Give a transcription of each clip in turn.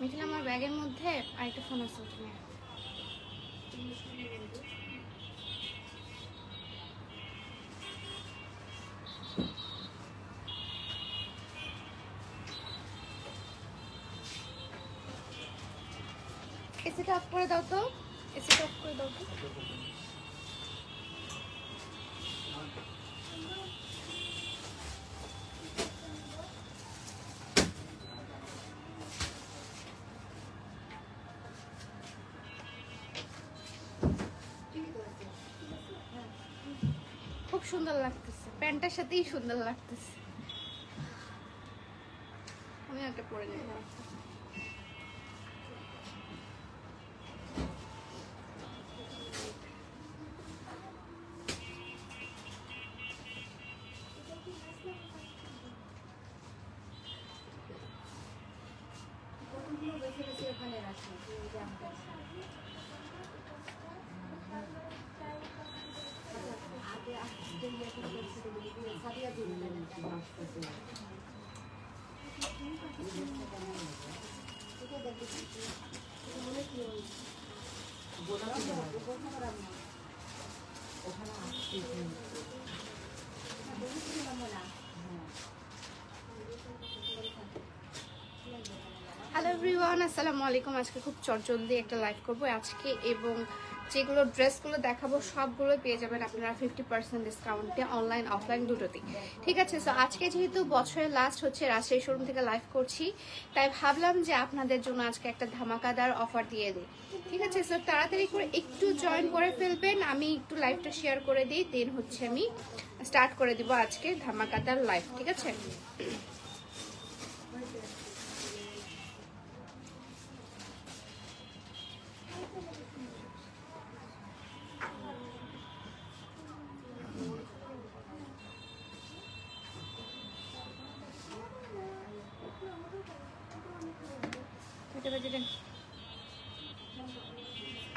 মিথিল আমার ব্যাগের মধ্যে আরেকটা ফোন আছে, ওটা নিয়ে এসিটা অফ করে দাও তো, এসিটা অফ করে দাও তো। খুব সুন্দর লাগতেছে, প্যান্টের সাথেই সুন্দর লাগতেছে। আমি একটা পরে নেব। হ্যালো এভরিওয়ান, আসসালামু আলাইকুম। আজকে খুব চটজলদি একটা লাইভ করবো আজকে, এবং যেগুলো ড্রেসগুলো দেখাবো সবগুলো পেয়ে যাবেন আপনারা 50% ডিসকাউন্টে, অনলাইন অফলাইন দুটোতেই। ঠিক আছে, সো আজকে যেহেতু বছরের লাস্ট হচ্ছে, রাজশাহী শোরুম থেকে লাইভ করছি, তাই ভাবলাম যে আপনাদের জন্য আজকে একটা ধামাকাদার অফার দিয়ে দিই। ঠিক আছে, সো তাড়াতাড়ি করে একটু জয়েন করে ফেলবেন, আমি একটু লাইভটা শেয়ার করে দিই, দেন হচ্ছে আমি স্টার্ট করে দিব আজকে ধামাকাদার লাইভ। ঠিক আছে,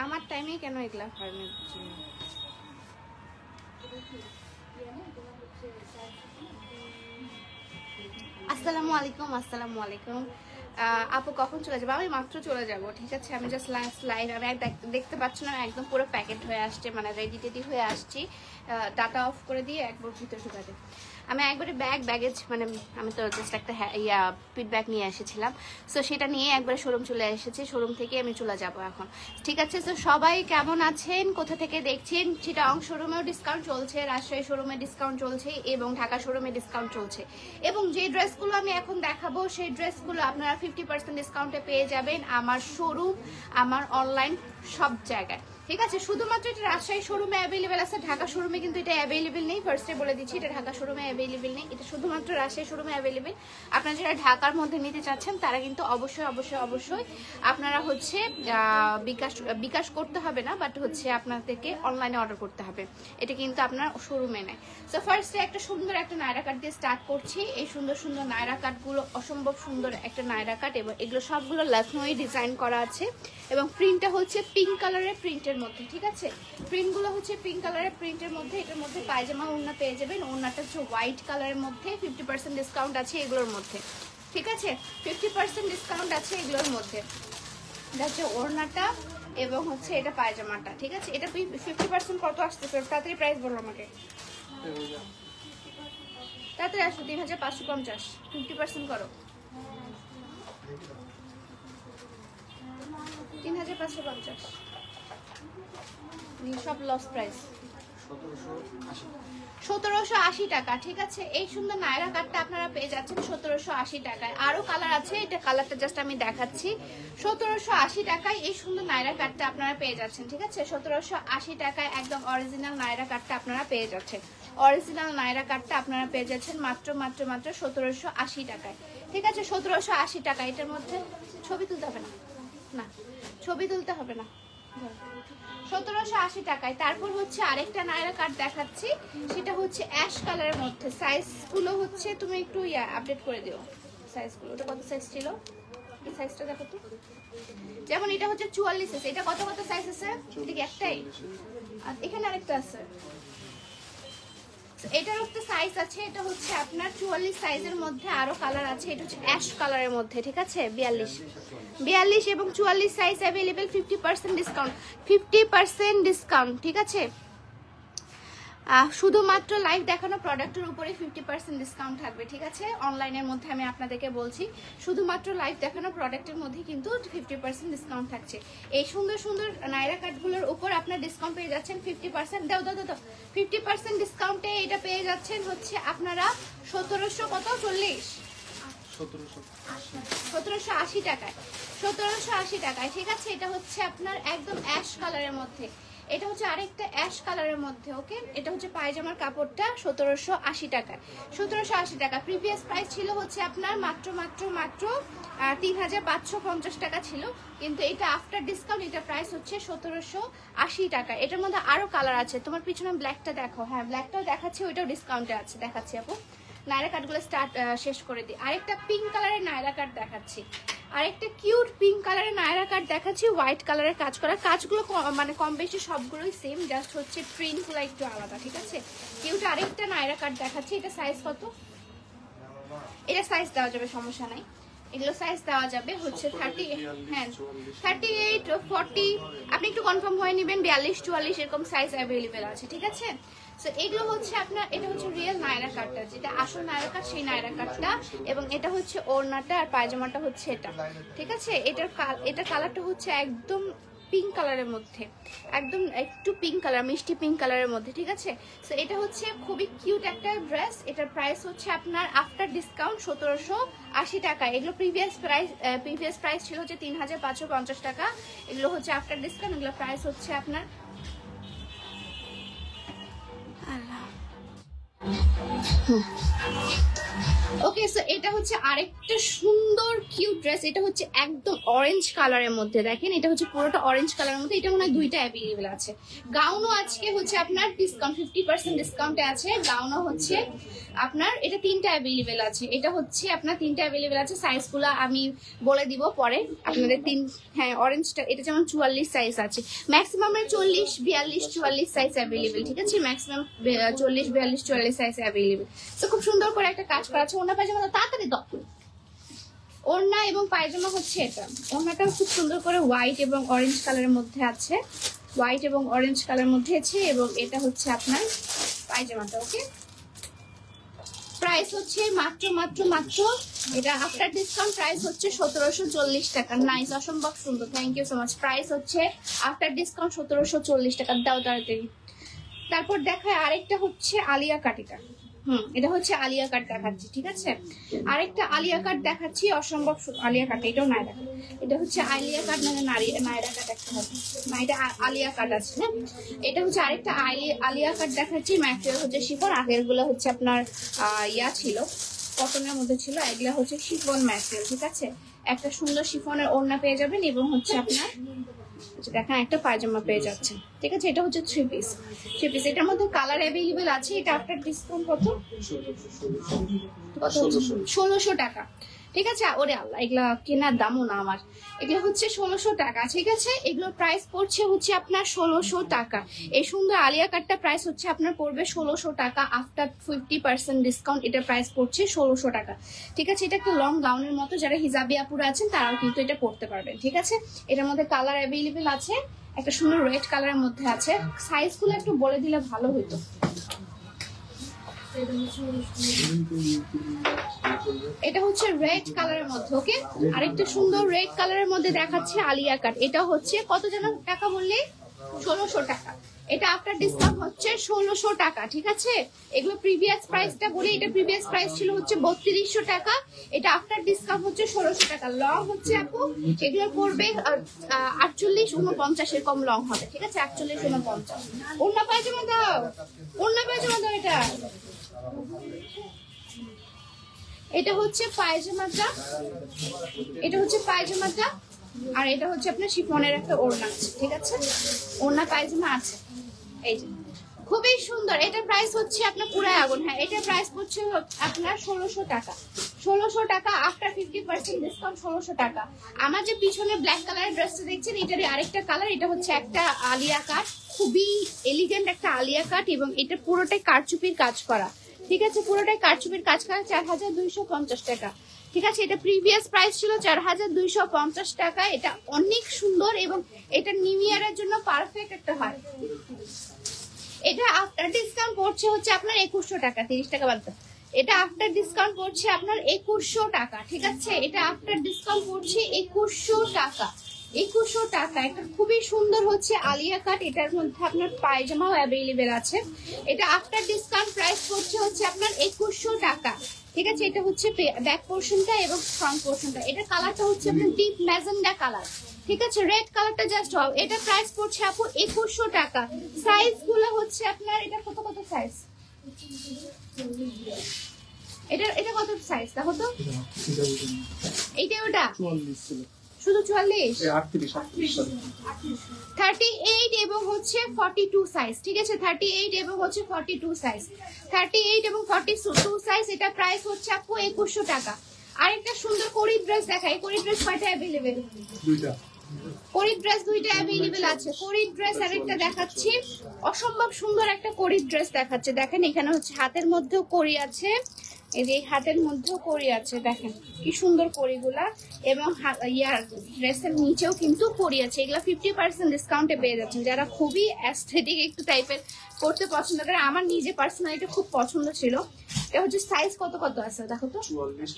আমার টাইমে কেন এগুলা হয় না? আসসালামু আলাইকুম, আসসালামু আলাইকুম। আপু কখন চলে যাবো? আমি মাত্র চলে যাব। ঠিক আছে, আমি জাস্ট লাস্ট লাইভ, আমি দেখতে পাচ্ছি না, একদম পুরো প্যাকেট হয়ে আসছে, মানে রেডি টেডি হয়ে আসছি। ডাটা অফ করে দিয়ে একবার ভিতরে ঢুকাতে আমি একবারে ব্যাগেজ, মানে আমি তো জাস্ট একটা পিট ব্যাগ নিয়ে এসেছিলাম, সো সেটা নিয়ে একবারে শোরুম চলে এসেছি, শোরুম থেকে আমি চলে যাব এখন। ঠিক আছে, সো সবাই কেমন আছেন, কোথা থেকে দেখছেন? চিটাং শোরুমেও ডিসকাউন্ট চলছে, রাজশাহী শোরুমে ডিসকাউন্ট চলছে, এবং ঢাকা শোরুমে ডিসকাউন্ট চলছে। এবং যে ড্রেসগুলো আমি এখন দেখাবো সেই ড্রেসগুলো আপনারা 50% ডিসকাউন্টে পেয়ে যাবেন আমার শোরুম, আমার অনলাইন, সব জায়গায়। ঠিক আছে, শুধুমাত্র এটা রাজশাহী শোরুমে অ্যাভেলেবেল আছে, ঢাকা শোরুমে কিন্তু এটা অ্যাভেলেবেল নেই। ফার্স্টে বলে দিচ্ছি, এটা ঢাকা শোরুমে অ্যাভেলেবেল নেই, এটা শুধুমাত্র রাজশাহী শোরুমে অ্যাভেলেবেল। আপনারা যারা ঢাকার মধ্যে নিতে চাচ্ছেন তারা কিন্তু অবশ্যই অবশ্যই অবশ্যই আপনারা হচ্ছে বিকাশ করতে হবে না, বাট হচ্ছে আপনাদেরকে অনলাইনে অর্ডার করতে হবে, এটা কিন্তু আপনার শোরুমে নেয়। সো ফার্স্টে একটা সুন্দর একটা নায়রা কাট দিয়ে স্টার্ট করছি। এই সুন্দর সুন্দর নায়রা কাটগুলো অসম্ভব সুন্দর একটা নায়রা কাট, এবং এগুলো সবগুলো লখনৌই ডিজাইন করা আছে, এবং প্রিন্টটা হচ্ছে পিঙ্ক কালারের প্রিন্টের মধ্যে। ঠিক আছে, প্রিন্টগুলো হচ্ছে পিঙ্ক কালারের প্রিন্টের মধ্যে। এটার মধ্যে পায়জামা ওড়না পেয়ে যাবেন, ওড়নাটা হচ্ছে হোয়াইট কালারের মধ্যে, 50% ডিসকাউন্ট আছে এগুলোর মধ্যে। ঠিক আছে, 50% ডিসকাউন্ট আছে এগুলোর মধ্যে। এটা হচ্ছে ওড়নাটা এবং হচ্ছে এটা পায়জামাটা। ঠিক আছে, এটা 50% কত আসতেছে? তাড়াতাড়ি প্রাইস বলো আমাকে, তাড়াতাড়ি আসো। 3550, 50% করো। 3550, সব লস প্রাইস, 1780 টাকা। ঠিক আছে, এই সুন্দর নায়রা কাটটা আপনারা পেয়ে যাচ্ছেন 1780 টাকায়। আরো কালার আছে, এটা কালারটা জাস্ট আমি দেখাচ্ছি। 1780 টাকায় এই সুন্দর নায়রা কাটটা আপনারা পেয়ে যাচ্ছেন। ঠিক আছে, 1780 টাকায় একদম অরিজিনাল নায়রা কাটটা আপনারা পেয়ে যাচ্ছেন। অরিজিনাল নায়রা কাটটা আপনারা পেয়ে যাচ্ছেন মাত্র মাত্র মাত্র 1780 টাকায়। ঠিক আছে, 1780 টাকা। এটার মধ্যে ছবি তুলতে হবে না, না ছবি তুলতে হবে না, 1780 টাকায়। তারপর হচ্ছে আরেকটা নায়রা কাট দেখাচ্ছি, সেটা হচ্ছে অ্যাশ কালারের মধ্যে। সাইজগুলো হচ্ছে তুমি একটু আপডেট করে দিও সাইজগুলো। ওটা কত সাইজ ছিল, এই সাইজটা দেখো তো। যেমন এটা হচ্ছে 44 আছে, এটা কত কত সাইজ আছে? এটা কি একটাই? আর এখানে আরেকটা আছে, এটার একটা সাইজ আছে, এটা হচ্ছে আপনার 44 সাইজের মধ্যে আরো কালার আছে। এটা হচ্ছে অ্যাশ কালারের মধ্যে, ঠিক আছে? 42 এবং 44 সাইজ অ্যাভেলেবেল। 50% ডিসকাউন্ট, 50% ডিসকাউন্ট, ঠিক আছে? শুধুমাত্র লাইভ দেখানো প্রোডাক্টের উপরে 50% ডিসকাউন্ট থাকবে, ঠিক আছে? অনলাইনের মধ্যে আমি আপনাদেরকে বলছি, শুধুমাত্র লাইভ দেখানো প্রোডাক্টের মধ্যে কিন্তু 50% ডিসকাউন্ট থাকছে। এই সুন্দর সুন্দর নাইরা কাটগুলোর উপর আপনার ডিসকাউন্ট পেয়ে যাচ্ছেন 50%। দাও 50% ডিসকাউন্টে এটা পেয়ে যাচ্ছেন হচ্ছে আপনারা 1780 টাকায়, 1780 টাকায়, ঠিক আছে? এটা হচ্ছে আপনার একদম অ্যাশ কালারের মধ্যে, এটা হচ্ছে আরেকটা অ্যাশ কালারের মধ্যে, ওকে? এটা হচ্ছে পায়জামার কাপড়টা 1780 টাকায়, 1780 টাকা। প্রিভিয়াস প্রাইস ছিল হচ্ছে আপনার মাত্র 3550 টাকা ছিল, কিন্তু এটা আফটার ডিসকাউন্ট এটা প্রাইস হচ্ছে 1780 টাকা। এটার মধ্যে আরো কালার আছে, তোমার পিছনে ব্ল্যাকটা দেখো, হ্যাঁ ব্ল্যাকটাও দেখাচ্ছি, ওইটাও ডিসকাউন্টে আছে, দেখাচ্ছি আপু। নায়রা কাটগুলো শেষ করে দিই। আরেকটা পিঙ্ক কালারের নায়রা কাট দেখাচ্ছি, আরেকটা কিউট পিঙ্ক কালারের নায়রা কাট দেখাচ্ছি, হোয়াইট কালারের কাজ করা। কাজগুলো মানে কম বেশি সবগুলোই সেম, জাস্ট হচ্ছে প্রিন্টগুলো একটু আলাদা, ঠিক আছে? কিউট আরেকটা নায়রা কাট দেখাচ্ছি। এটা সাইজ কত? এটা সাইজ দেওয়া যাবে, সমস্যা নাই, এগুলো সাইজ দেওয়া যাবে হচ্ছে 30, হ্যাঁ 38, 40, আপনি একটু কনফার্ম হয়ে নেবেন। 42, 44 এরকম সাইজ অ্যাভেলেবেল আছে, ঠিক আছে? সো এগুলো হচ্ছে আপনার, এটা হচ্ছে রিয়েল নায়রা কাটটা, যেটা আসল নায়রা কাট সেই নায়রা কাটটা, এবং এটা হচ্ছে ওড়নাটা আর পায়জামাটা হচ্ছে এটা, ঠিক আছে? এটা কালারটা হচ্ছে একদম পিঙ্ক কালারের মধ্যে, একদম একটু পিঙ্ক কালার, মিষ্টি পিঙ্ক কালারের মধ্যে, ঠিক আছে? সো এটা হচ্ছে খুবই কিউট একটা ড্রেস। এটার প্রাইস হচ্ছে আপনার আফটার ডিসকাউন্ট 1780 টাকা। এগুলো প্রিভিয়াস প্রাইস ছিল হচ্ছে 3550 টাকা, এগুলো হচ্ছে আফটার ডিসকাউন্ট, এগুলো প্রাইস হচ্ছে আপনার ওকে। সো এটা হচ্ছে আরেকটা সুন্দর কিউট ড্রেস, এটা হচ্ছে একদম অরেঞ্জ কালারের মধ্যে, দেখেন এটা হচ্ছে পুরোটা অরেঞ্জ কালারের মধ্যে। এটা মনে হয় দুইটা অ্যাভেলেবেল আছে। গাউনও আজকে হচ্ছে আপনার ডিসকাউন্ট 50% ডিসকাউন্টে আছে, গাউনও হচ্ছে আপনার, এটা তিনটা অ্যাভেলেবেল আছে, এটা হচ্ছে আপনার তিনটা অ্যাভেলেবেল আছে। সাইজগুলো আমি বলে দিব পরে আপনাদের। হ্যাঁ অরেঞ্জটা, এটা যেমন 44 সাইজ আছে, ম্যাক্সিমাম 40, 42, 44 সাইজ অ্যাভেলেবেল, ঠিক আছে? Maximum 40, 42, 44 size available. তো খুব সুন্দর করে একটা কাজ করা আছে। ওড়না পায়জামা তাড়াতাড়ি দাও। ওড়না এবং পায়জামা হচ্ছে এটা, ওড়নাটা খুব সুন্দর করে হোয়াইট এবং অরেঞ্জ কালারের মধ্যে আছে, হোয়াইট এবং অরেঞ্জ কালারের মধ্যে আছে, এবং এটা হচ্ছে আপনার পায়জামাটা, ওকে? প্রাইস হচ্ছে মাত্র এটা আফটার ডিসকাউন্ট প্রাইস হচ্ছে 1740 টাকা। নাইস, অসম্ভব সুন্দর, thank you so much. Price হচ্ছে আফটার ডিসকাউন্ট 1740 টাকা। দাও তাড়াতাড়ি। তারপর দেখায় আরেকটা হচ্ছে আলিয়া কাটিটা, এটা হচ্ছে আলিয়া কাট দেখাচ্ছি, ঠিক আছে? আরেকটা আলিয়া কাট দেখাচ্ছি, অসম্ভব আলিয়া কাট, এটাও নায়রা কাট। এটা হচ্ছে আলিয়া কাট, মানে নায়রা কাট একটা হবে না, এটা আলিয়া কাট আছে, হ্যাঁ? এটা হচ্ছে আরেকটা আলিয়া কাট দেখাচ্ছি। ম্যাটেরিয়াল হচ্ছে শিফন, আগের গুলো হচ্ছে আপনার ইয়া ছিল, কটনের মধ্যে ছিল, এগুলা হচ্ছে শিফন ম্যাটেরিয়াল, ঠিক আছে? একটা সুন্দর শিফনের ওড়না পেয়ে যাবেন, এবং হচ্ছে আপনার দেখেন একটা পায়জামা পেয়ে যাচ্ছেন, ঠিক আছে? এটা হচ্ছে 3 পিস। এটার মধ্যে কালার অ্যাভেলেবেল আছে। এটা আফটার ডিসকাউন্ট কত? 1600 টাকা, ঠিক আছে? ওরে আল্লাহ, এগুলা কেনার দামও না আমার, এগুলো হচ্ছে 1600 টাকা, ঠিক আছে? এগুলোর প্রাইস পড়ছে হচ্ছে আপনার 1600 টাকা। এই সুন্দর আলিয়া কাটটা প্রাইস হচ্ছে আপনার পড়বে 1600 টাকা আফটার 50% ডিসকাউন্ট। এটার প্রাইস পড়ছে 1600 টাকা, ঠিক আছে? এটা একটা লং গাউনের মতো, যারা হিজাবি আপুরা আছেন তারাও কিন্তু এটা পড়তে পারবেন, ঠিক আছে? এটার মধ্যে কালার অ্যাভেলেবেল আছে, একটা সুন্দর রেড কালারের মধ্যে আছে। সাইজগুলো একটু বলে দিলে ভালো হতো। এটা হচ্ছে রেড কালারের মধ্যে, ওকে? আরেকটা সুন্দর রেড কালারের মধ্যে দেখাচ্ছে আলিয়া কাট। এটা হচ্ছে কত যেন টাকা বললে? 1600 টাকা। এটা আফটার ডিসকাউন্ট হচ্ছে 1600 টাকা, ঠিক আছে? এগুলো প্রিভিয়াস প্রাইসটা বলি, এটা প্রিভিয়াস প্রাইস ছিল হচ্ছে 3200 টাকা, এটা আফটার ডিসকাউন্ট হচ্ছে 1600 টাকা। লং হচ্ছে আপু এগুলো পড়বে 48, 49 এরকম লং হবে, ঠিক আছে? 48, 49। ওড়না পায়জামা দাও, ওড়না পায়জামা দাও। এটা হচ্ছে পায়জামাটা, আর এটা হচ্ছে আপনার শিফনের একটা ওড়না আছে, ঠিক আছে? ওড়না পায়জামা আছে, এই যে খুবই সুন্দর। এটার প্রাইস হচ্ছে আপনার পুরাই আগুন। হ্যাঁ, এটার প্রাইস হচ্ছে আপনার 1600 টাকা, 1600 টাকা আফটার 50% ডিসকাউন্ট 1600 টাকা। আমার যে পিছনে ব্ল্যাক কালারের ড্রেসটা দেখছেন এটারই আরেকটা কালার, এটা হচ্ছে একটা আলিয়া কাট, খুবই এলিগেন্ট একটা আলিয়া কাট এবং এটা পুরোটাই কারচুপির কাজ করা, ঠিক আছে, পুরোটাই কারচুপির কাজ করা, 4250 টাকা, ঠিক আছে। এটা প্রিভিয়াস প্রাইস ছিল 4250 টাকা। এটা অনেক সুন্দর এবং এটা নিউ ইয়ারের জন্য পারফেক্ট একটা হয়। এটা আফটার ডিসকাউন্ট পড়ছে হচ্ছে আপনার 2100 টাকা, 30 টাকা বাদ দাও। এটা আফটার ডিসকাউন্ট পড়ছে আপনার 2100 টাকা, ঠিক আছে। এটা আফটার ডিসকাউন্ট পড়ছে 2100 টাকা, 2100 টাকা। এটা খুবই সুন্দর হচ্ছে আলিয়া কাট, এটার মধ্যে আপনার পায়জামাও অ্যাভেলেবেল আছে। এটা আফটার ডিসকাউন্ট প্রাইস পড়ছে হচ্ছে আপনার 2100 টাকা, ঠিক আছে। এটা হচ্ছে ব্যাক পোর্শনটা এবং ফ্রন্ট পোর্শনটা। এটা কালারটা হচ্ছে আপনার ডিপ ম্যাজেন্ডা কালার, ঠিক আছে, রেড কালারটা জাস্ট ওয়াও। এটা প্রাইস পড়ছে আপু 2100 টাকা। সাইজ গুলো হচ্ছে আপনার, এটা কত কত সাইজ, এটা কত সাইজ দেখো তো, এইটা ওটা 44 ছিল, শুধু 44, 38 এবং হচ্ছে 42 সাইজ, ঠিক আছে, 38 এবং হচ্ছে 42 সাইজ, 38 এবং 42 সাইজ। এটা প্রাইস হচ্ছে আপু 2100 টাকা। আরেকটা সুন্দর কোরি ড্রেস দেখাই। কোরি ড্রেস কয়টা অ্যাভেলেবেল? দুইটা। কোরি ড্রেস দুইটা অ্যাভেলেবেল আছে। কোরি ড্রেস আরেকটা দেখাচ্ছি, অসম্ভব সুন্দর একটা কোরি ড্রেস দেখাচ্ছে। দেখেন এখানে হচ্ছে হাতের মধ্যেও কোরি আছে, এই যে হাতের মধ্যেও কোরি আছে, দেখেন কি সুন্দর কোরিগুলা, এবং ইয়ার ড্রেসের নিচেও কিন্তু কোরি আছে। এগুলা 50% ডিসকাউন্টে পেয়ে যাচ্ছেন। যারা খুবই অ্যাস্থেটিক একটু টাইপের পড়তে পছন্দ করে, আমার নিজে পার্সোনালিটি খুব পছন্দ ছিল। এটা হচ্ছে সাইজ কত কত আছে দেখো তো, 44,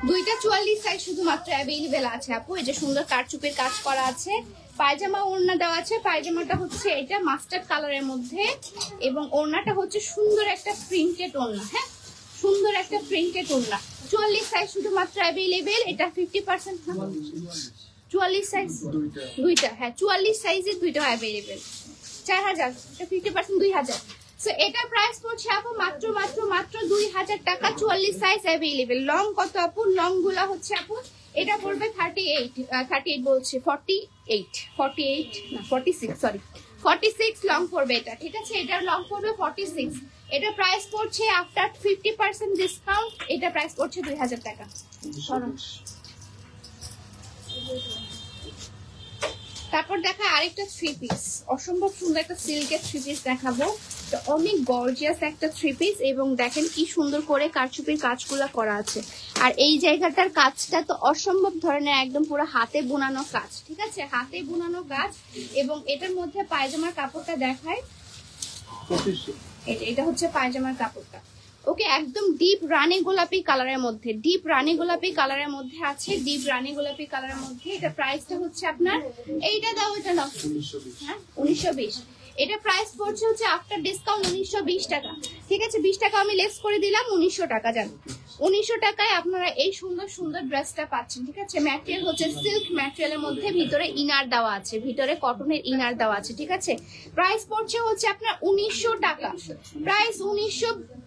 দুইটা 44 সাইজ শুধুমাত্র অ্যাভেলেবেল আছে আপু। এই যে সুন্দর কারচুপির কাজ করা আছে, পায়জামা ওড়না দেওয়া আছে। পায়জামাটা হচ্ছে এটা মাস্টার্ড কালারের মধ্যে এবং ওড়নাটা হচ্ছে সুন্দর একটা প্রিন্টেড ওড়না, হ্যাঁ, সুন্দর একটা প্রিন্টেড ওড়না। 44 সাইজ শুধুমাত্র অ্যাভেলেবেল। এটা 50%, 44 সাইজ দুইটা, হ্যাঁ 44 সাইজের দুইটা অ্যাভেলেবেল, 4000, এটা 50% 2000। সো এটা প্রাইস পড়ছে আপু মাত্র মাত্র মাত্র 2000 টাকা। 44 সাইজ অ্যাভেলেবেল। লং কত আপু? লং গুলা হচ্ছে আপু এটা পড়বে 38 বলছে 48 না 46, সরি 46 লং পড়বে এটা, ঠিক আছে। এটার লং পড়বে 46। এটা প্রাইস পড়ছে আফটার 50% ডিসকাউন্ট, এটা প্রাইস পড়ছে 2000 টাকা। তারপর দেখা আরেকটা থ্রি পিস, অসম্ভব সুন্দর একটা সিল্কের থ্রি পিস দেখাবো। অনেক গর্জিয়াস একটা থ্রি পিস এবং দেখেন কি সুন্দর করে কারচুপির কাজগুলো করা আছে। আর এই জায়গাটার কাজটা তো অসম্ভব ধরনের, একদম পুরো হাতে বোনানো কাজ, ঠিক আছে, হাতে বোনানো কাজ। এবং এটার মধ্যে পায়জামার কাপড়টা দেখায়, এটা হচ্ছে পায়জামার কাপড়টা, ওকে, একদম ডিপ রানী গোলাপি কালারের মধ্যে, ডিপ রানী গোলাপি কালারের মধ্যে আছে, ডিপ রানী গোলাপি কালারের মধ্যে। এটা প্রাইসটা হচ্ছে আপনার, এইটা দাও, এটা দাও, হ্যাঁ 1920। এটা প্রাইস পড়ছে হচ্ছে আফটার ডিসকাউন্ট 1920 টাকা, ঠিক আছে। 20 টাকা আমি লেস করে দিলাম, 1900 টাকা যান। 1900 টাকায় আপনারা এই সুন্দর সুন্দর ড্রেসটা পাচ্ছেন, ঠিক আছে। ম্যাটেরিয়াল হচ্ছে সিল্ক ম্যাটেরিয়ালের মধ্যে, ভিতরে ইনার দেওয়া আছে, ভিতরে কটনের ইনার দেওয়া আছে, ঠিক আছে। প্রাইস পড়ছে হচ্ছে আপনার 1900 টাকা। প্রাইস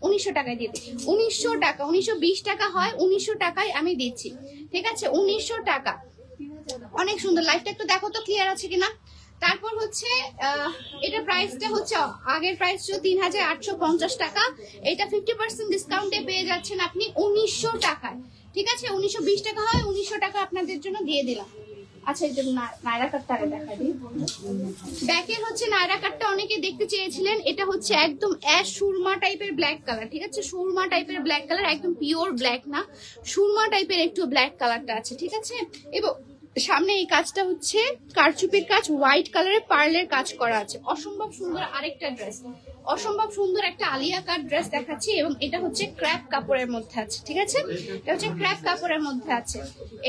1900 টাকায় দিয়ে দিই, 1900 টাকা, 1920 টাকা হয়, 1900 টাকায় আমি দিচ্ছি, ঠিক আছে, 1900 টাকা। অনেক সুন্দর। লাইফটা একটু দেখো তো ক্লিয়ার আছে কিনা। তারপর হচ্ছে এটা প্রাইসটা হচ্ছে আগের প্রাইস ছিল 3850 টাকা, এটা 50% ডিসকাউন্টে পেয়ে যাচ্ছেন আপনি 1900 টাকায়, ঠিক আছে। 1920 টাকা হয়, 1900 টাকা আপনাদের জন্য দিয়ে দিলাম। আচ্ছা, এই যে নায়রা কাটটা দেখা দিই। ব্যাকের হচ্ছে নায়রা কাটটা অনেকে দেখতে চেয়েছিলেন। এটা হচ্ছে একদম অ্যাশ সুরমা টাইপের ব্ল্যাক কালার, ঠিক আছে, সুরমা টাইপের ব্ল্যাক কালার, একদম পিওর ব্ল্যাক না, সুরমা টাইপের একটু ব্ল্যাক কালারটা আছে, ঠিক আছে। এবং সামনে এই কাজটা হচ্ছে কারচুপির কাজ, হোয়াইট কালারের পার্লের কাজ করা আছে। অসম্ভব সুন্দর আরেকটা ড্রেস, অসম্ভব সুন্দর একটা আলিয়া কাট ড্রেস দেখাচ্ছি এবং এটা হচ্ছে ক্র্যাপ কাপড়ের মধ্যে আছে, ঠিক আছে, এটা হচ্ছে ক্র্যাপ কাপড়ের মধ্যে আছে।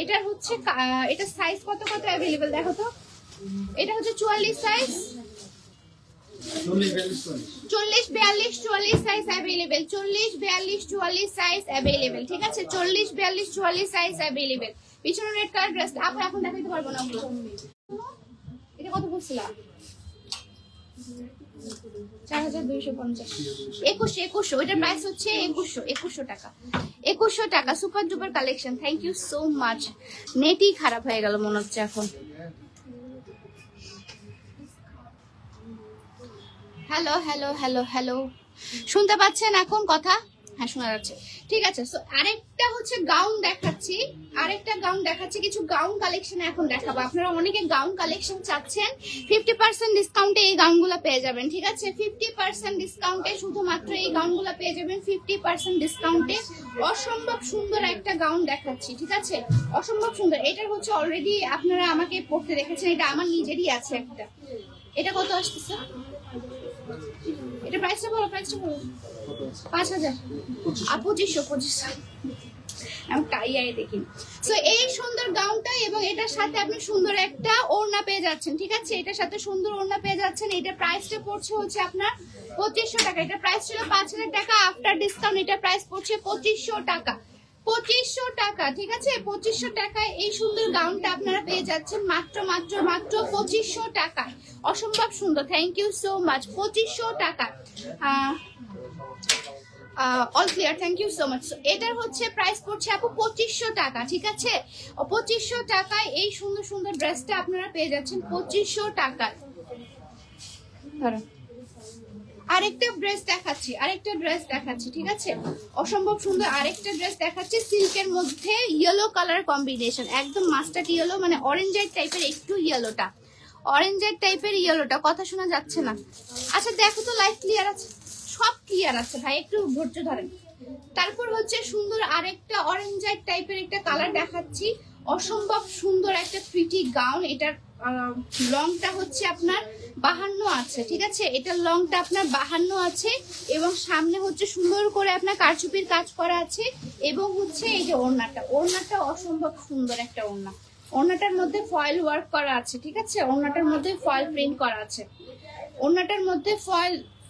এটার হচ্ছে এটা সাইজ কত কত অ্যাভেলেবেল দেখো তো। এটা হচ্ছে 44 size, 40, 42, 44 size available, 40, 42, 44 size available, ঠিক আছে, 40, 42, 44 সাইজ অ্যাভেলেবেল। পিছনে রেড কালার ড্রেসটা আপনি এখন দেখাইতে পারবো না। এটা কত বলছিলাম? 4250, 2100। ওইটার প্রাইস হচ্ছে 2100 টাকা, 2100 টাকা। Super duper collection, thank you so much. নেটই খারাপ হয়ে গেল মনে হচ্ছে এখন। হ্যালো হ্যালো হ্যালো হ্যালো, শুনতে পাচ্ছেন এখন কথা? হ্যাঁ শোনা যাচ্ছে, ঠিক আছে। সো আরেকটা হচ্ছে গাউন দেখাচ্ছি, কিছু গাউন কালেকশন এখন দেখাবো। আপনারা অনেকে গাউন কালেকশন চাচ্ছেন, 50% ডিসকাউন্টে এই গাউনগুলো পেয়ে যাবেন, ঠিক আছে। 50% ডিসকাউন্টে শুধুমাত্র এই গাউনগুলো পেয়ে যাবেন, 50% ডিসকাউন্টে। অসম্ভব সুন্দর একটা গাউন দেখাচ্ছি, ঠিক আছে, অসম্ভব সুন্দর। এটার হচ্ছে অলরেডি আপনারা আমাকে পড়তে দেখেছেন, এটা আমার নিজেরই আছে একটা। এটা কত আসতেছে? এটা প্রাইসটা বলো, 5000 2500 আমি টাই দেখি। সো এই সুন্দর গাউনটা এবং এটার সাথে আপনি সুন্দর একটা ওড়না পেয়ে যাচ্ছেন, ঠিক আছে, এটার সাথে সুন্দর ওড়না পেয়ে যাচ্ছেন। এটা প্রাইসটা পড়ছে হচ্ছে আপনার 2500 টাকা। এটা প্রাইস ছিল 5000 টাকা, আফটার ডিসকাউন্ট এটা প্রাইস পড়ছে 2500 টাকা। 2500 টাকা, ঠিক আছে, 2500 টাকায় এই সুন্দর গাউনটা আপনারা পেয়ে যাচ্ছেন মাত্র 2500 টাকা। অসম্ভব সুন্দর, থ্যাংক ইউ সো মাচ। 2500 টাকা all clear, thank you so much. এটার হচ্ছে প্রাইস পড়ছে আপু 2500 টাকা, ঠিক আছে। 2500 টাকায় এই সুন্দর সুন্দর ড্রেসটা আপনারা পেয়ে যাচ্ছেন 2500 টাকা। ধরো আরেকটা ড্রেস দেখাচ্ছি, ঠিক আছে, অসম্ভব সুন্দর আরেকটা ড্রেস দেখাচ্ছি সিল্কের মধ্যে, ইয়েলো কালার কম্বিনেশন, একদম মাস্টার্ড ইয়েলো, মানে অরেঞ্জার টাইপের একটু ইয়েলোটা, কথা শোনা যাচ্ছে না? আচ্ছা দেখো তো লাইভ ক্লিয়ার আছে? সব ক্লিয়ার আছে ভাই, একটু ধৈর্য ধরেন। তারপর হচ্ছে সুন্দর আরেকটা অরেঞ্জার টাইপের একটা কালার দেখাচ্ছি, অসম্ভব সুন্দর একটা প্রিটি গাউন। এটার লংটা হচ্ছে আপনার 52 আছে, ঠিক আছে, এটার লংটা আপনার 52 আছে এবং সামনে হচ্ছে সুন্দর করে আপনার কারচুপির কাজ করা আছে এবং হচ্ছে এই যে ওড়নাটা অসম্ভব সুন্দর একটা ওড়না। ওড়নাটার মধ্যে ফয়েল ওয়ার্ক করা আছে, ঠিক আছে, ওড়নাটার মধ্যে ফয়েল প্রিন্ট করা আছে,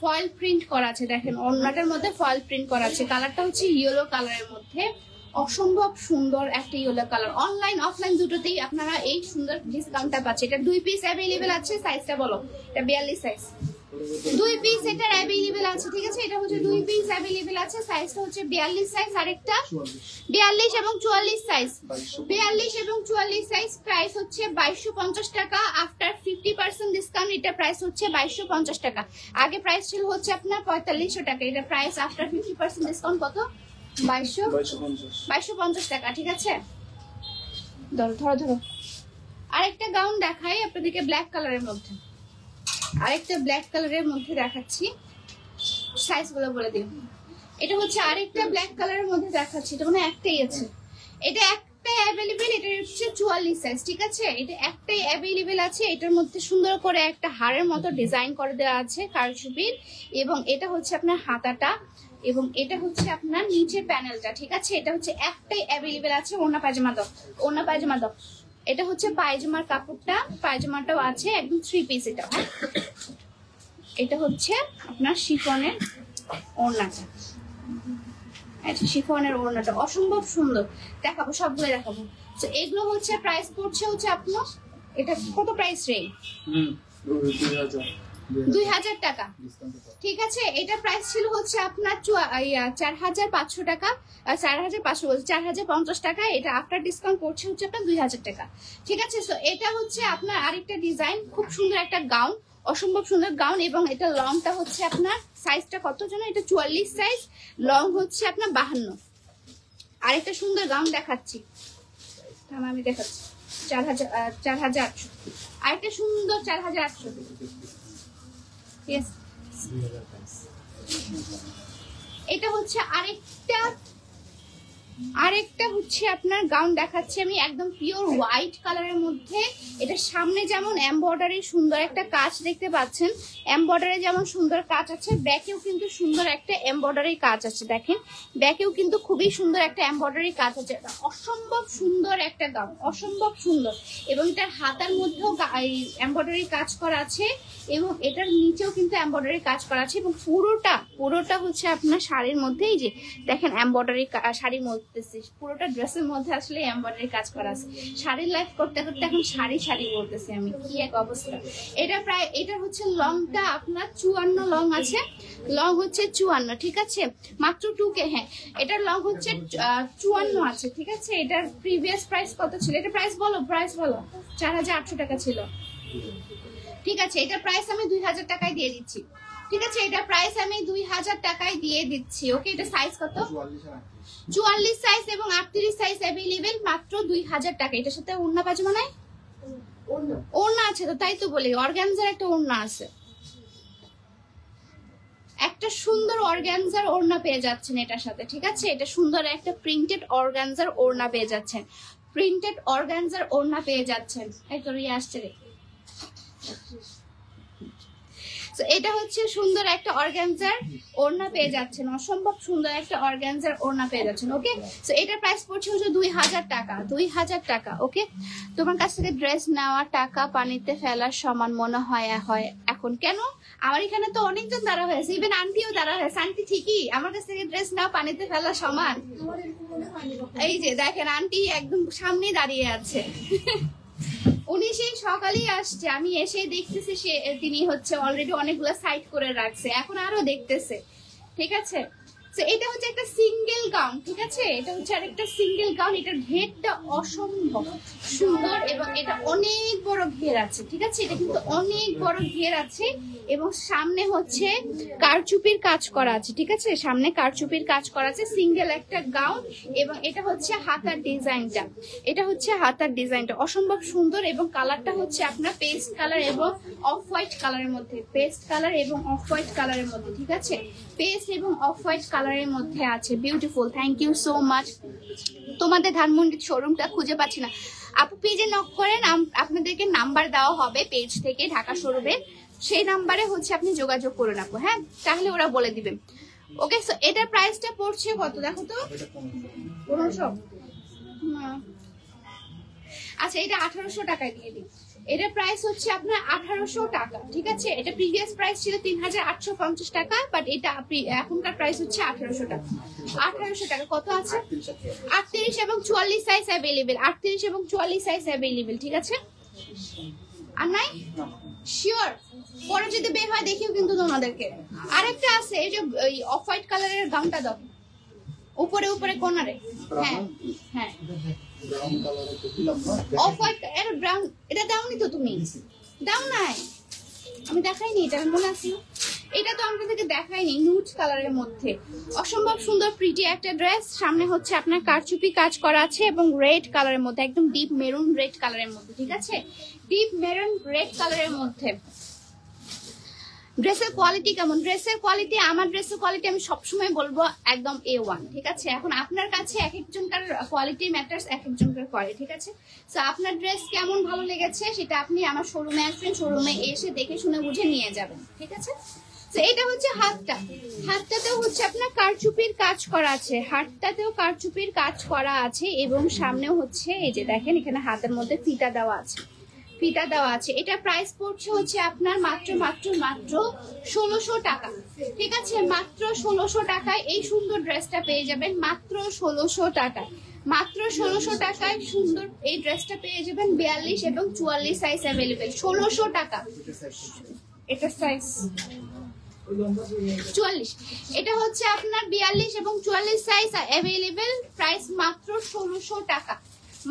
ফয়েল প্রিন্ট করা আছে, দেখেন ওড়নাটার মধ্যে ফয়েল প্রিন্ট করা আছে। কালারটা হচ্ছে ইয়েলো কালারের মধ্যে, অসম্ভব সুন্দর একটা ইয়েলো কালার। অনলাইন অফলাইন দুটোতেই আপনারা এই সুন্দর ডিসকাউন্টটা পাচ্ছেন। এটা 2 পিস অ্যাভেলেবেল আছে, সাইজটা বলো? এটা 42 সাইজ, 2 পিস এটার অ্যাভেলেবেল আছে, ঠিক আছে, এটা হচ্ছে 2 পিস অ্যাভেলেবেল আছে, সাইজটা হচ্ছে 42 সাইজ, আরেকটা 42 এবং 44 সাইজ, 42 এবং 44 সাইজ। প্রাইস হচ্ছে 2250 টাকা, আফটার 50% ডিসকাউন্ট এটা প্রাইস হচ্ছে 2250 টাকা। আগে প্রাইস ছিল হচ্ছে আপনার 4500 টাকা, এটা প্রাইস আফটার 50% ডিসকাউন্ট কত? 2250 টাকা, ঠিক আছে। ধরো আরেকটা গাউন দেখাই আপনাদেরকে, ব্ল্যাক কালারের মধ্যে, দেখাচ্ছি, সাইজ গুলো বলে দিই। এটা হচ্ছে আরেকটা ব্ল্যাক কালারের মধ্যে দেখাচ্ছি, এটা মানে একটাই আছে, এটা একটাই অ্যাভেলেবেল, এটা হচ্ছে 44 সাইজ, ঠিক আছে, এটা একটাই অ্যাভেলেবেল আছে। এটার মধ্যে সুন্দর করে একটা হাড়ের মতো ডিজাইন করে দেওয়া আছে কারচুপির, এবং এটা হচ্ছে আপনার হাতাটা এবং এটা হচ্ছে আপনার নিচের প্যানেলটা, ঠিক আছে, এটা হচ্ছে একটাই অ্যাভেলেবেল আছে। ওড়না পায়জামা দাও, এটা হচ্ছে পায়জামার কাপড়টা, পায়জামাটাও আছে, একদম 3 পিস। এটা হচ্ছে আপনার শিফনের ওড়নাটা, অসম্ভব সুন্দর, দেখাবো সবগুলো দেখাবো। তো এগুলো হচ্ছে প্রাইস পড়ছে হচ্ছে আপনার, এটা কত প্রাইস রে? 2000 টাকা, ঠিক আছে। এটা প্রাইস ছিল হচ্ছে আপনার 4500 টাকা, 4050 টাকা। এটা আফটার ডিসকাউন্ট পড়ছে হচ্ছে আপনার 2000 টাকা, ঠিক আছে। সো এটা হচ্ছে আপনার আরেকটা ডিজাইন, খুব সুন্দর একটা গাউন, অসম্ভব সুন্দর গাউন, এবং এটা লংটা হচ্ছে আপনার, সাইজটা কত জন? এটা 44 সাইজ, লং হচ্ছে আপনার 52। আরেকটা সুন্দর গাউন দেখাচ্ছি, আমি দেখাচ্ছি 4800, আরেকটা সুন্দর 4800, এটা হচ্ছে আরেকটা হচ্ছে আপনার গাউন দেখাচ্ছি আমি, একদম পিওর হোয়াইট কালারের মধ্যে। এটা সামনে যেমন এমব্রয়ডারি সুন্দর একটা কাজ দেখতে পাচ্ছেন, এমব্রয়ডারি যেমন সুন্দর কাজ আছে, ব্যাকেও কিন্তু সুন্দর একটা এমব্রয়ডারি কাজ আছে, দেখেন ব্যাকেও কিন্তু খুবই সুন্দর একটা এমব্রয়ডারি কাজ আছে। অসম্ভব সুন্দর একটা গাউন, অসম্ভব সুন্দর, এবং এটার হাতার মধ্যেও এমব্রয়ডারি কাজ করা আছে এবং এটার নিচেও কিন্তু এমব্রয়ডারি কাজ করা আছে, এবং পুরোটা হচ্ছে আপনার শাড়ির মধ্যেই, যে দেখেন এমব্রয়ডারি শাড়ির মধ্যে, পুরোটা ড্রেসের মধ্যে আসলে এমব্রয়ডারি কাজ করা আছে। শাড়ির লাইফ করতে করতে এখন শাড়ি বলতেছি আমি, কি এক অবস্থা। এটা হচ্ছে লংটা আপনার 54 লং আছে, লং হচ্ছে 54, ঠিক আছে, মাত্র 2K। হ্যাঁ, এটার লং হচ্ছে 54 আছে, ঠিক আছে। এটার প্রিভিয়াস প্রাইস কত ছিল? এটা প্রাইস বলো 4800 টাকা ছিল, ঠিক আছে। এটার প্রাইস আমি 2000 টাকায় দিয়ে দিচ্ছি, ঠিক আছে, এটা প্রাইস আমি 2000 টাকায় দিয়ে দিচ্ছি। ওকে, এটা সাইজ কত? 44 সাইজ এবং 38 সাইজ अवेलेबल, মাত্র 2000 টাকা। এটার সাথে ওড়না পাজামা নাই? ওড়না আছে তো, তাই তো বলি অর্গানজার একটা ওড়না আছে, একটা সুন্দর অর্গানজার ওড়না পেয়ে যাচ্ছেন এটার সাথে। ঠিক আছে, এটা সুন্দর একটা প্রিন্টেড অর্গানজার ওড়না পেয়ে যাচ্ছেন, প্রিন্টেড অর্গানজার ওড়না পেয়ে যাচ্ছেন। এই তো রিয়া আসছে রে। তো এটা হচ্ছে সুন্দর একটা অর্গানজার ওড়না পেয়ে যাচ্ছেন, অসম্ভব সুন্দর একটা অর্গানজার ওড়না পেয়ে যাচ্ছেন। ওকে, তো এটার প্রাইস পড়ছে হচ্ছে 2000 টাকা, 2000 টাকা। ওকে, তোমার কাছ থেকে ড্রেস নেওয়া টাকা পানিতে ফেলার সমান মনে হয় এখন কেন? আমার এখানে তো অনেকজন দাঁড়া হয়েছে, ইভেন আন্টিও দাঁড়া হয়েছে। আন্টি ঠিকই আমার কাছ থেকে ড্রেস নেওয়া পানিতে ফেলার সমান। এই যে দেখেন আন্টি একদম সামনে দাঁড়িয়ে আছে। উনি সেই সকালেই আসছে, আমি এসে দেখতেছি তিনি হচ্ছে অলরেডি অনেকগুলো সাইড করে রাখছে, এখন আরো দেখতেছে। ঠিক আছে, তো এটা হচ্ছে একটা সিঙ্গেল গাউন। ঠিক আছে, এটা হচ্ছে আরেকটা সিঙ্গেল গাউন। এটার ঘেরটা অসম্ভব সুন্দর এবং এটা অনেক বড় ঘের আছে। ঠিক আছে, এটা কিন্তু অনেক বড় ঘের আছে এবং সামনে হচ্ছে কারচুপির কাজ করা আছে। ঠিক আছে, সামনে কারচুপির কাজ করা আছে, সিঙ্গেল একটা গাউন। এবং এটা হচ্ছে হাতার ডিজাইনটা, এটা হচ্ছে হাতার ডিজাইনটা অসম্ভব সুন্দর এবং কালারটা হচ্ছে আপনার পেস্ট কালার এবং অফ হোয়াইট কালারের মধ্যে, পেস্ট কালার এবং অফ হোয়াইট কালারের মধ্যে। ঠিক আছে, পেস্ট এবং অফ হোয়াইট কালারের মধ্যে আছে, beautiful. Thank you so much. তোমাদের ধানমন্ডির শোরুমটা খুঁজে পাচ্ছি না আপু, পেজে নক করেন, আপনাদেরকে নাম্বার দেওয়া হবে পেজ থেকে ঢাকা শোরুমে, সেই নাম্বারে হচ্ছে আপনি যোগাযোগ করুন আপু। হ্যাঁ, তাহলে ওরা বলে দিবেন। ওকে, সো এটার প্রাইসটা পড়ছে কত দেখো তো? 1500। আচ্ছা, এটা 1800 টাকায় দিয়ে দিই। এটার প্রাইস হচ্ছে আপনার 1800 টাকা। ঠিক আছে, এটা প্রিভিয়াস প্রাইস ছিল 3850 টাকা, বাট এটা এখনকার প্রাইস হচ্ছে 1800 টাকা। 1800 টাকা কত আছে? 38 এবং 44 সাইজ अवेलेबल, 38 এবং 44 সাইজ अवेलेबल। ঠিক আছে, আর নাই? শিওর, পরে যদি বের হয় দেখিও কিন্তু তোমাদেরকে। আরেকটা আছে, এই যে অফ হোয়াইট কালারের গাউনটা দাও, উপরে উপরে কোনারে। হ্যাঁ হ্যাঁ, অফ হোয়াইট এর ব্রাউন, এটা দাওনি তো তুমি? দাও নাই, আমি দেখাইনি, এটা মনে আছে? এটা তো আপনাদেরকে দেখাইনি। নুড কালারের মধ্যে অসম্ভব সুন্দর প্রিটি একটা ড্রেস, সামনে হচ্ছে আপনার কারচুপি কাজ করা আছে এবং রেড কালারের মধ্যে, একদম ডিপ মেরুন রেড কালারের মধ্যে। ঠিক আছে, ডিপ মেরুন রেড কালারের মধ্যে। ড্রেসের কোয়ালিটি কেমন? ড্রেসের কোয়ালিটি, আমার ড্রেসের কোয়ালিটি আমি সবসময় বলবো একদম A1। ঠিক আছে, এখন আপনার কাছে এক একজনকার কোয়ালিটি ম্যাটার্স, এক একজনকার কোয়ালিটি। ঠিক আছে, তো আপনার ড্রেস কেমন ভালো লেগেছে সেটা আপনি আমার শোরুমে আসবেন, শোরুমে এসে দেখে শুনে বুঝে নিয়ে যাবেন। ঠিক আছে, তো এটা হচ্ছে হাতটা, হাতটাতেও হচ্ছে আপনার কারচুপির কাজ করা আছে, হাতটাতেও কারচুপির কাজ করা আছে এবং সামনেও হচ্ছে এই যে দেখেন এখানে হাতের মধ্যে ফিতা দেওয়া আছে, ফিতা দেওয়া আছে। এটা প্রাইস পড়ছে হচ্ছে আপনার মাত্র মাত্র মাত্র 1600 টাকা। ঠিক আছে, মাত্র 1600 টাকায় এই সুন্দর ড্রেসটা পেয়ে যাবেন, মাত্র 1600 টাকায়, মাত্র 1600 টাকায় সুন্দর এই ড্রেসটা পেয়ে যাবেন। 42 এবং 44 সাইজ अवेलेबल, 1600 টাকা। এটা সাইজ 44, এটা হচ্ছে আপনার 42 এবং 44 সাইজ अवेलेबल, প্রাইস মাত্র 1600 টাকা।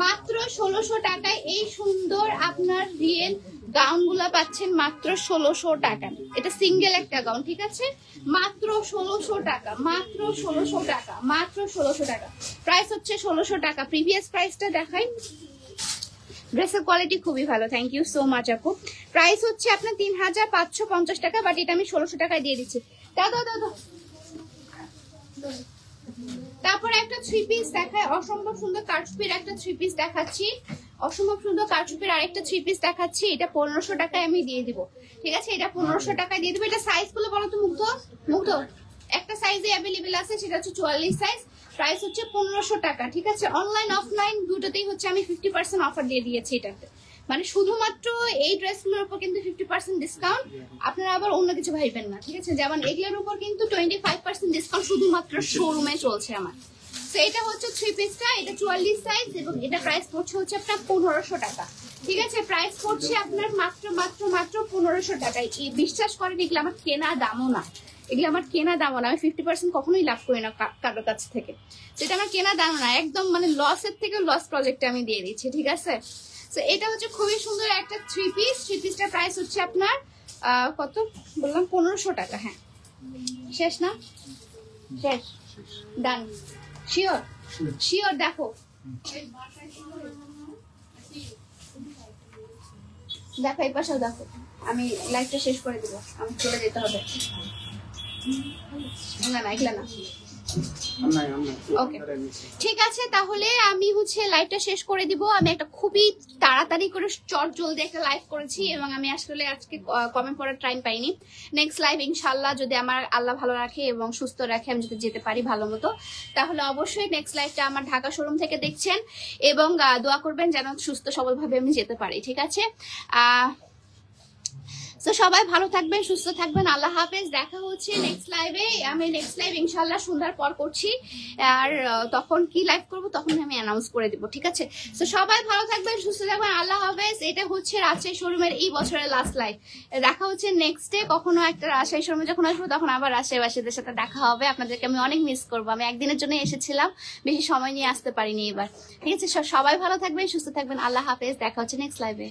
মাত্র 1600 টাকায় এই সুন্দর আপনার রিয়েল গাউন গুলা পাচ্ছেন মাত্র 1600 টাকা। এটা সিঙ্গেল একটা গাউন। ঠিক আছে, মাত্র 1600 টাকা, মাত্র 1600 টাকা, মাত্র 1600 টাকা। প্রাইস হচ্ছে 1600 টাকা। প্রিভিয়াস প্রাইসটা দেখাই। ড্রেসের কোয়ালিটি খুবই ভালো, থ্যাংক ইউ সো মাচ আপু। প্রাইস হচ্ছে আপনার 3550 টাকা, বাট এটা আমি 1600 টাকায় দিয়ে দিচ্ছি। দাও দাও দাও দাও। তারপরে একটা থ্রি পিস দেখায়, অসম্ভব সুন্দর কারচুপির একটা থ্রি পিস দেখাচ্ছি, অসম্ভব সুন্দর কারচুপির আরেকটা থ্রি পিস দেখাচ্ছি। এটা 1500 টাকায় আমি দিয়ে দিব। ঠিক আছে, এটা 1500 টাকায় দিয়ে দিব। এটা সাইজ গুলো বলো তো মুগ্ধ? মুগ্ধ, একটা সাইজে অ্যাভেলেবেল আছে, সেটা হচ্ছে 44 সাইজ। প্রাইস হচ্ছে 1500 টাকা। ঠিক আছে, অনলাইন অফলাইন দুটোতেই হচ্ছে আমি 50% অফার দিয়ে দিয়েছি এটাতে, মানে শুধুমাত্র এই ড্রেসগুলোর উপর কিন্তু 50% ডিসকাউন্ট। আপনারা আবার অন্য কিছু ভাইবেন না। ঠিক আছে, যেমন এগুলোর উপর কিন্তু 25% ডিসকাউন্ট শুধুমাত্র শোরুমে চলছে আমার। তো এটা হচ্ছে থ্রি পিসটা, এটা 44 সাইজ এবং এটা প্রাইস পড়ছে হচ্ছে আপনার 1500 টাকা। ঠিক আছে, প্রাইস পড়ছে আপনার মাত্র মাত্র মাত্র 1500 টাকায়। বিশ্বাস করেন এগুলো আমার কেনা দামও না, এগুলো আমার কেনা দামও না। আমি 50% কখনোই লাভ করি না কারোর কাছ থেকে, সেটা আমার কেনা দাম না, একদম মানে লসের থেকে লস প্রজেক্টে আমি দিয়ে দিচ্ছি। ঠিক আছে, তো এটা হচ্ছে খুবই সুন্দর একটা থ্রি পিস। থ্রি পিসটার প্রাইস হচ্ছে আপনার কত বললাম, 1500 টাকা। হ্যাঁ শেষ না? শেষ, ডান, শিওর শিওর। দেখো দেখো এই পাশেও দেখো, আমি লাইভটা শেষ করে দিব, আমি চলে যেতে হবে। না না এগুলা না, ওকে ঠিক আছে। তাহলে আমি হচ্ছে লাইভটা শেষ করে দিব। আমি একটা খুবই তাড়াতাড়ি করে চট জলদি একটা লাইভ করেছি এবং আমি আসলে আজকে কমেন্ট পড়ার টাইম পাইনি। নেক্সট লাইভ ইনশাল্লাহ যদি আমার আল্লাহ ভালো রাখে এবং সুস্থ রাখে, আমি যদি যেতে পারি ভালো মতো, তাহলে অবশ্যই নেক্সট লাইভটা আমার ঢাকা শোরুম থেকে দেখছেন এবং দোয়া করবেন যেন সুস্থ সবলভাবে আমি যেতে পারি, ঠিক আছে? তো সবাই ভালো থাকবেন, সুস্থ থাকবেন, আল্লাহ হাফেজ। দেখা হচ্ছে নেক্সট লাইভে। আমি নেক্সট লাইভ ইনশাল্লাহ সন্ধ্যার পর করছি, আর তখন কি লাইভ করব তখন আমি অ্যানাউন্স করে দিব, ঠিক আছে? তো সবাই ভালো থাকবেন, সুস্থ থাকবেন, আল্লাহ হাফেজ। এটা হচ্ছে রাজশাহী শোরুমের এই বছরের লাস্ট লাইভ। দেখা হচ্ছে নেক্সট ডে, কখনো একটা রাজশাহী শোরুমে যখন আসবো তখন আবার রাজশাহীবাসীদের সাথে দেখা হবে। আপনাদেরকে আমি অনেক মিস করবো। আমি একদিনের জন্য এসেছিলাম, বেশি সময় নিয়ে আসতে পারিনি এবার, ঠিক আছে? সবাই ভালো থাকবেন, সুস্থ থাকবেন, আল্লাহ হাফেজ। দেখা হচ্ছে নেক্সট লাইভে।